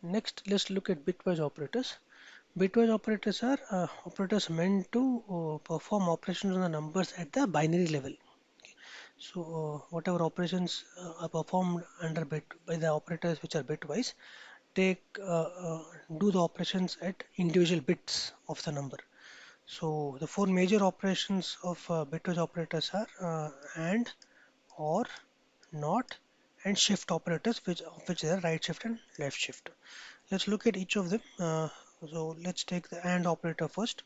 Next, let's look at bitwise operators. Bitwise operators are operators meant to perform operations on the numbers at the binary level. So, whatever operations are performed under bit by the operators which are bitwise, take do the operations at individual bits of the number. So, the four major operations of bitwise operators are AND, OR, NOT, and shift operators, which are right shift and left shift. Let's look at each of them. So let's take the AND operator first.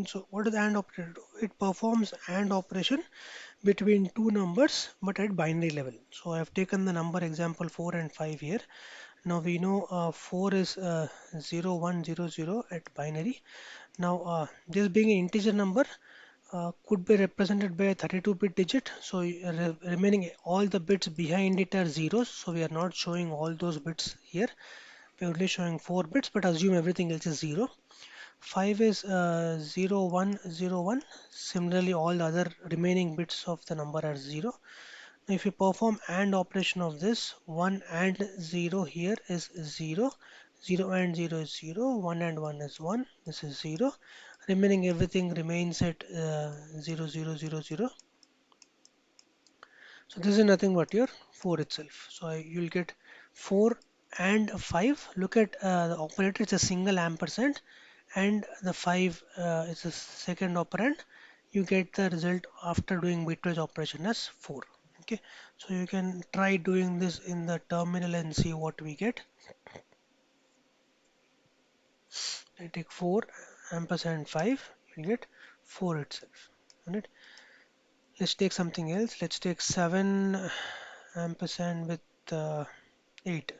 So what does AND operator do? It performs AND operation between two numbers but at binary level. So I have taken the number example 4 and 5 here. Now we know 4 is 0, 1, 0, 0 at binary. Now this being an integer number could be represented by a 32-bit digit. So remaining all the bits behind it are zeros. So we are not showing all those bits here. We are only showing 4 bits, but assume everything else is 0. 5 is 0, 1, 0, 1. Similarly, all the other remaining bits of the number are 0. Now, if you perform AND operation of this, 1 and 0 here is 0. 0 and 0 is 0. 1 and 1 is 1. This is 0. Remaining everything remains at 0, 0, 0, 0. So this is nothing but your 4 itself. So you'll get 4 and 5. Look at the operator, it's a single ampersand, and the 5 is a second operand. You get the result after doing bitwise operation as 4. Okay, so you can try doing this in the terminal and see what we get. I take 4 ampersand 5, you get 4 itself. Alright, let's take something else. Let's take 7 ampersand with 8.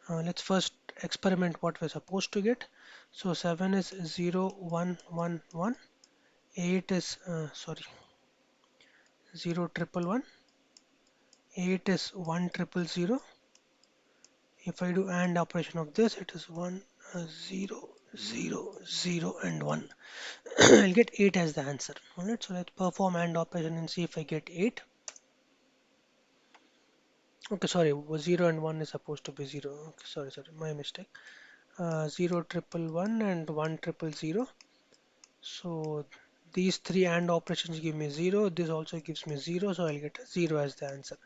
Let's first experiment what we're supposed to get. So 7 is 0, 1, 1, 1. 8 is, sorry, 0, triple 1. 8 is 1, triple 0. If I do AND operation of this, it is 1, 0, 0, 0, and 1. I'll get 8 as the answer. Alright, so let's perform AND operation and see if I get 8. Okay, sorry, 0 and 1 is supposed to be 0. Okay, sorry, my mistake. 0, triple 1 and 1, triple 0. So these three AND operations give me 0. This also gives me 0. So I'll get a 0 as the answer.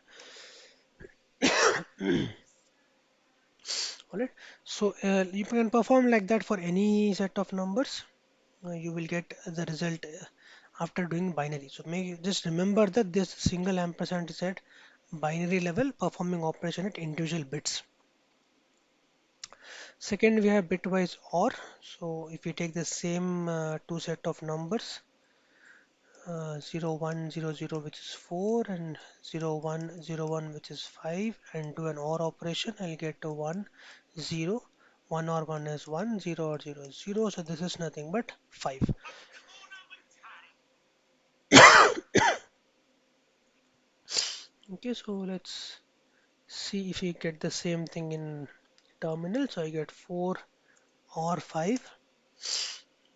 Alright. So you can perform like that for any set of numbers. You will get the result after doing binary. So make just remember that this single ampersand is at binary level performing operation at individual bits. Second, we have bitwise OR. So if we take the same two set of numbers, 0 1 0 0 which is 4 and 0 1 0 1 which is 5, and do an OR operation, I'll get a 1 0. 1 or 1 is 1, 0 or 0 is 0, so this is nothing but 5. Okay, so let's see if we get the same thing in terminal. So I get 4 or 5.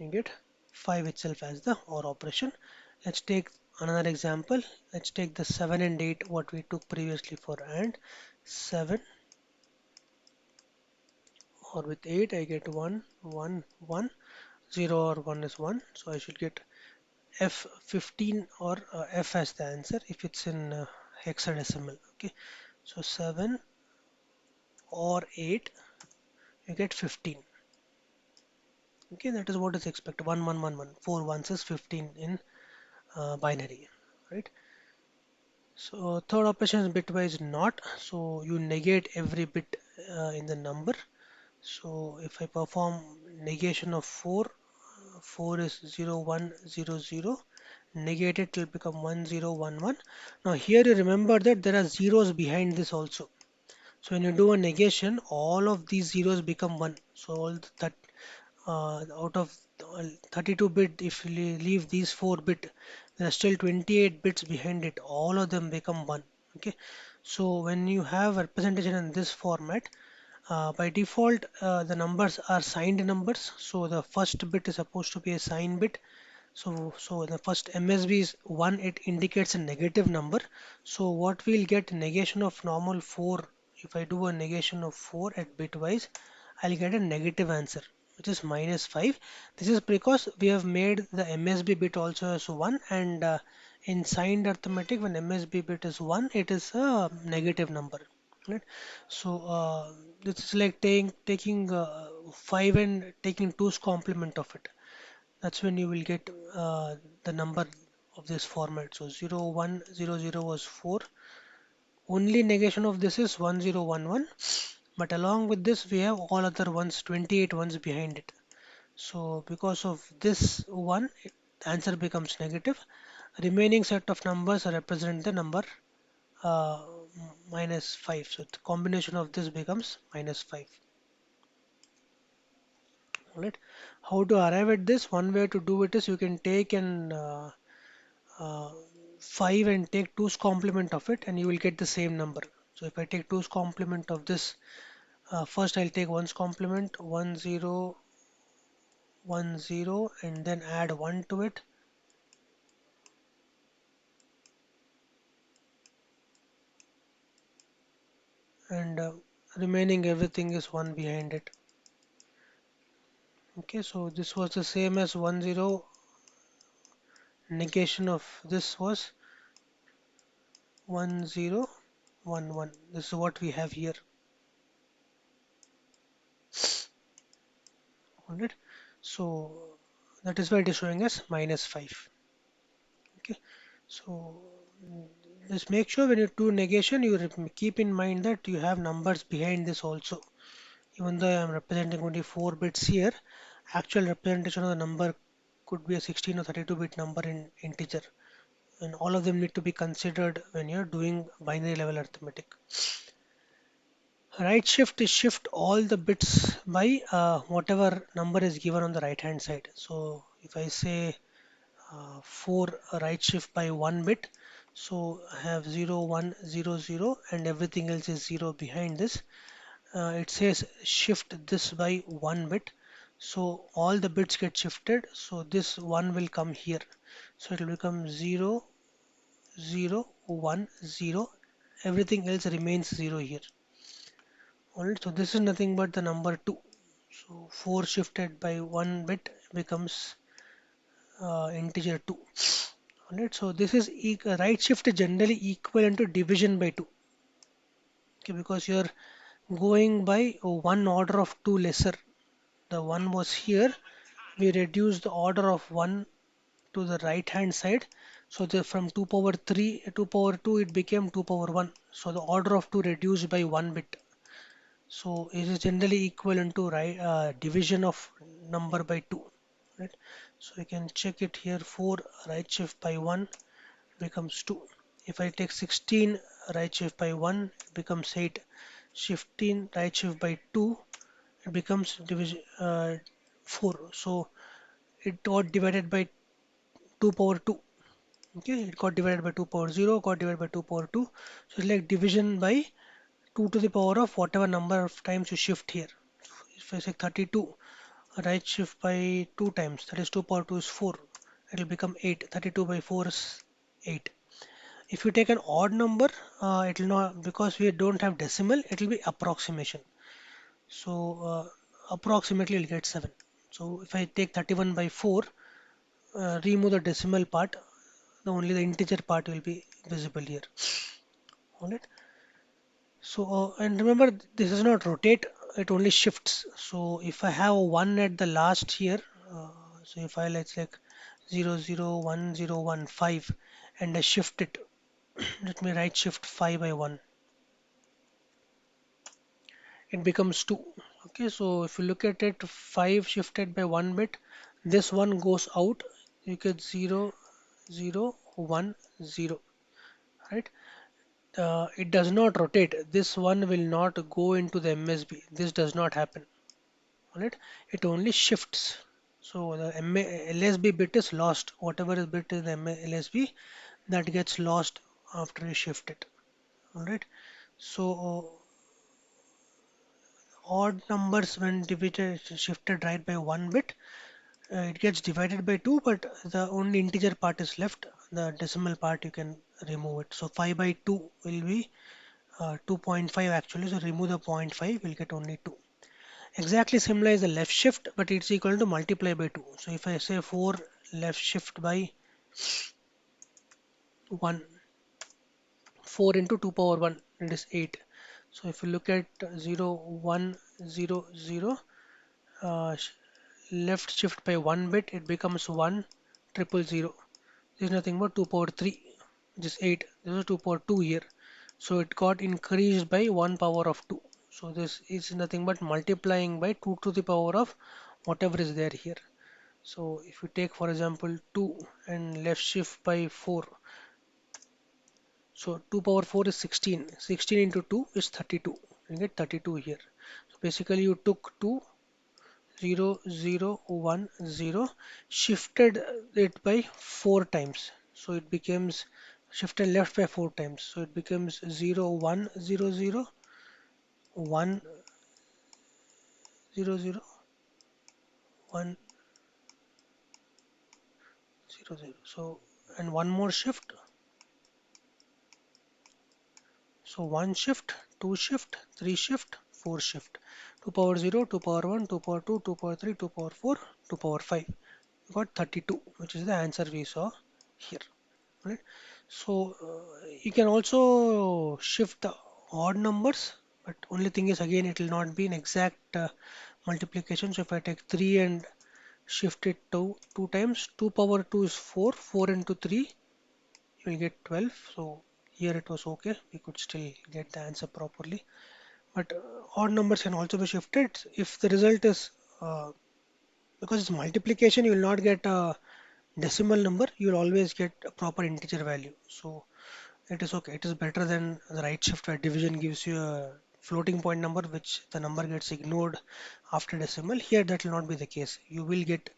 You get 5 itself as the OR operation. Let's take another example. Let's take the 7 and 8 what we took previously for AND. 7 or with 8 I get 1 1 1. 0 or 1 is 1, so I should get F15 or F as the answer if it's in hexadecimal. Okay, so 7 or 8 you get 15. Okay, that is what is expected. 1 1 1 1. 4 ones is 15 in binary, right? So third operation is bitwise NOT. So you negate every bit in the number. So if I perform negation of 4, 4 is 0 1 0 0. Negate it will become 1 0 1 1. Now here you remember that there are zeros behind this also. So when you do a negation, all of these zeros become 1. So all that out of 32 bit, if you leave these 4 bit, there are still 28 bits behind it. All of them become 1. Okay. So when you have representation in this format, by default, the numbers are signed numbers. So the first bit is supposed to be a sign bit. So the first MSB is 1, it indicates a negative number. So what we'll get negation of normal 4 if I do a negation of 4 at bitwise, I'll get a negative answer, which is minus 5. This is because we have made the MSB bit also as 1, and in signed arithmetic, when MSB bit is 1, it is a negative number. Right? So this is like taking 5 and taking 2's complement of it. That's when you will get the number of this format. So 0100 was 4. Only negation of this is 1011. But along with this, we have all other ones, 28 ones behind it. So because of this one, the answer becomes negative. Remaining set of numbers represent the number uh, minus 5. So the combination of this becomes minus 5. Alright. How to arrive at this? One way to do it is you can take an uh, 5 and take 2's complement of it, and you will get the same number. So if I take 2's complement of this, first I'll take 1's complement, 1010, and then add 1 to it, and remaining everything is 1 behind it. Okay, so this was the same as 10. Negation of this was 1011. This is what we have here. Alright, so that is why it is showing us minus 5. Okay, so just make sure when you do negation, you keep in mind that you have numbers behind this also. Even though I am representing only 4 bits here, actual representation of the number could be a 16 or 32-bit number in integer, and all of them need to be considered when you're doing binary level arithmetic. Right shift is shift all the bits by whatever number is given on the right hand side. So if I say 4 right shift by 1 bit, so I have 0100 and everything else is 0 behind this. It says shift this by 1 bit, so all the bits get shifted, so this 1 will come here, so it will become 0010. Everything else remains 0 here. Alright, so this is nothing but the number 2. So 4 shifted by 1 bit becomes integer 2. Alright, so this is right shift is generally equivalent to division by 2. Okay, because you're going by one order of 2 lesser. The 1 was here, we reduce the order of 1 to the right hand side. So from 2 power 3 to power 2, it became 2 power 1. So the order of 2 reduced by 1 bit. So it is generally equivalent to right division of number by 2. Right? So you can check it here. 4 right shift by 1 becomes 2. If I take 16 right shift by 1, it becomes 8. 15 right shift by 2, it becomes division 4. So it got divided by 2 power 2. Okay, it got divided by 2 power 0, got divided by 2 power 2. So it's like division by 2 to the power of whatever number of times you shift here. If I say 32, right shift by 2 times, that is 2 power 2 is 4. It will become 8. 32 by 4 is 8. If you take an odd number, it will not, because we don't have decimal, it will be approximation. So approximately you'll get 7. So if I take 31 by 4, remove the decimal part, only the integer part will be visible here. Alright. So and remember, this does not rotate, it only shifts. So if I have a 1 at the last here, uh, so if I let's like 001015 and I shift it, let me right shift 5 by 1, it becomes 2. Okay, so if you look at it, 5 shifted by 1 bit, this one goes out, you get 0010, right? It does not rotate. This one will not go into the MSB. This does not happen. Alright, it only shifts. So the LSB bit is lost. Whatever is bit in the LSB, that gets lost after you shift it. Alright, so odd numbers when divided shifted right by 1 bit, it gets divided by 2, but the only integer part is left. The decimal part you can remove it. So 5 by 2 will be 2.5 actually, so remove the zero point 0.5, we'll get only 2. Exactly similar is the left shift, but it's equal to multiply by 2. So if I say 4 left shift by 1, 4 into 2 power 1, it is 8. So if you look at 0, 1, 0, 0, uh, sh- left shift by 1 bit, it becomes 1, triple 0. This is nothing but 2 power 3, which is 8. This is 2 power 2 here. So it got increased by 1 power of 2. So this is nothing but multiplying by 2 to the power of whatever is there here. So if you take for example 2 and left shift by 4, so 2 power 4 is 16. 16 into 2 is 32. You get 32 here. So basically you took 2, 0, 0, 1, 0, shifted it by 4 times. So it becomes shifted left by 4 times. So it becomes 0, 1, 0, 0, 1, 0, 0, 1, 0, 0. So and one more shift. So 1 shift, 2 shift, 3 shift, 4 shift. 2 power 0, 2 power 1, 2 power 2, 2 power 3, 2 power 4, 2 power 5. We got 32, which is the answer we saw here. Right? So you can also shift the odd numbers, but only thing is again it will not be an exact multiplication. So if I take 3 and shift it to 2 times, 2 power 2 is 4, 4 into 3 you will get 12. So here it was okay, we could still get the answer properly. But odd numbers can also be shifted if the result is because it's multiplication, you will not get a decimal number, you will always get a proper integer value. So it is okay. It is better than the right shift where division gives you a floating point number, which the number gets ignored after decimal. Here that will not be the case. You will get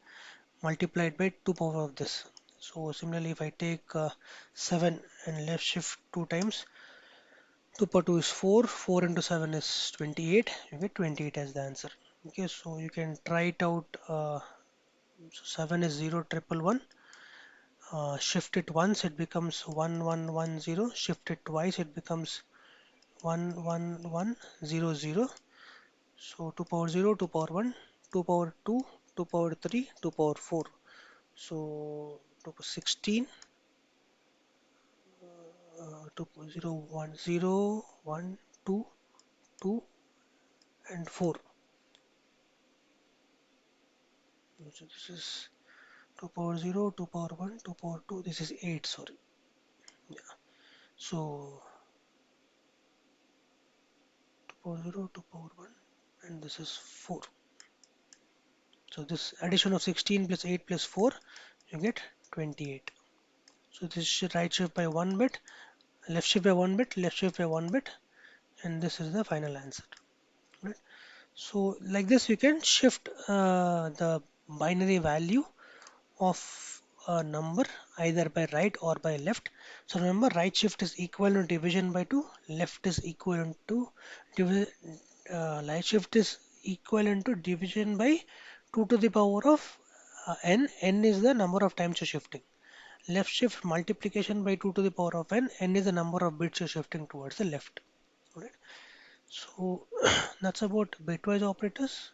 multiplied by 2 power of this. So similarly, if I take 7 and left shift 2 times, 2 power 2 is 4, 4 into 7 is 28. You get 28 as the answer. Okay, so you can try it out. So 7 is 0 triple 1. Shift it once, it becomes 1110. Shift it twice, it becomes 11100. So 2 power 0, 2 power 1, 2 power 2, 2 power 3, 2 power 4. So 2 power 16, 2 power 0, 1, 0, 1, 2, 2 and 4. So this is 2 power 0, 2 power 1, 2 power 2. This is 8, sorry. Yeah. So 2 power 0, 2 power 1 and this is 4. So this addition of 16 plus 8 plus 4, you get 28. So this is right shift by 1 bit, left shift by 1 bit, left shift by 1 bit, and this is the final answer. Right? So like this, you can shift the binary value of a number either by right or by left. So remember, right shift is equal to division by 2, left is equivalent to right shift is equivalent to division by 2 to the power of n. N is the number of times you're shifting. Left shift multiplication by 2 to the power of n. N is the number of bits you're shifting towards the left. Alright. So that's about bitwise operators.